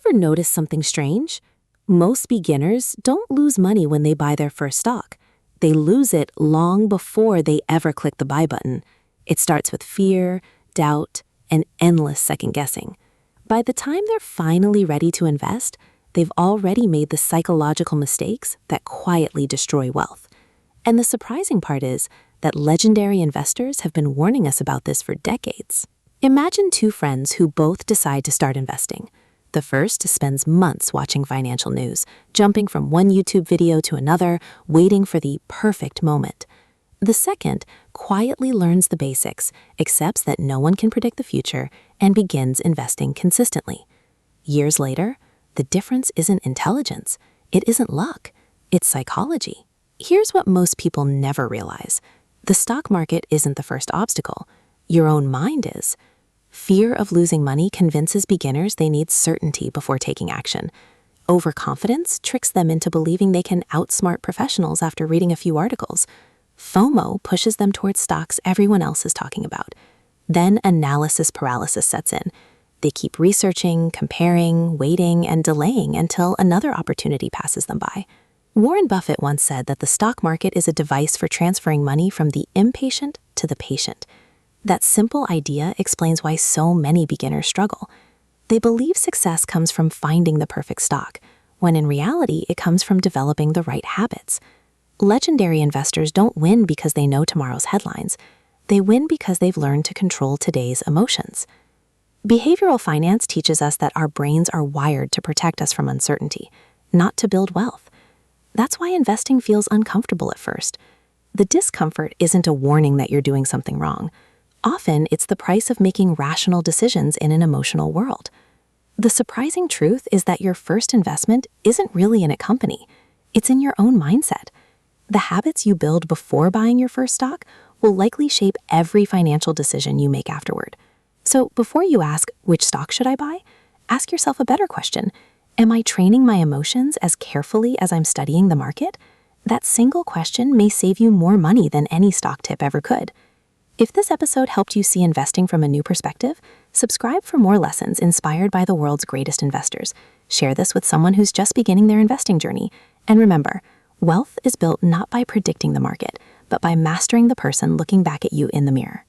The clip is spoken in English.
ever noticed something strange? Most beginners don't lose money when they buy their first stock. They lose it long before they ever click the buy button. It starts with fear, doubt, and endless second-guessing. By the time they're finally ready to invest, they've already made the psychological mistakes that quietly destroy wealth. And the surprising part is that legendary investors have been warning us about this for decades. Imagine two friends who both decide to start investing. The first spends months watching financial news, jumping from one YouTube video to another, waiting for the perfect moment. The second quietly learns the basics, accepts that no one can predict the future, and begins investing consistently. Years later, the difference isn't intelligence, it isn't luck, it's psychology. Here's what most people never realize. The stock market isn't the first obstacle. Your own mind is. Fear of losing money convinces beginners they need certainty before taking action. Overconfidence tricks them into believing they can outsmart professionals after reading a few articles. FOMO pushes them towards stocks everyone else is talking about. Then analysis paralysis sets in. They keep researching, comparing, waiting, and delaying until another opportunity passes them by. Warren Buffett once said that the stock market is a device for transferring money from the impatient to the patient. That simple idea explains why so many beginners struggle. They believe success comes from finding the perfect stock, when in reality it comes from developing the right habits. Legendary investors don't win because they know tomorrow's headlines. They win because they've learned to control today's emotions. Behavioral finance teaches us that our brains are wired to protect us from uncertainty, not to build wealth. That's why investing feels uncomfortable at first. The discomfort isn't a warning that you're doing something wrong. Often, it's the price of making rational decisions in an emotional world. The surprising truth is that your first investment isn't really in a company. It's in your own mindset. The habits you build before buying your first stock will likely shape every financial decision you make afterward. So before you ask, which stock should I buy? Ask yourself a better question. Am I training my emotions as carefully as I'm studying the market? That single question may save you more money than any stock tip ever could. If this episode helped you see investing from a new perspective, subscribe for more lessons inspired by the world's greatest investors. Share this with someone who's just beginning their investing journey. And remember, wealth is built not by predicting the market, but by mastering the person looking back at you in the mirror.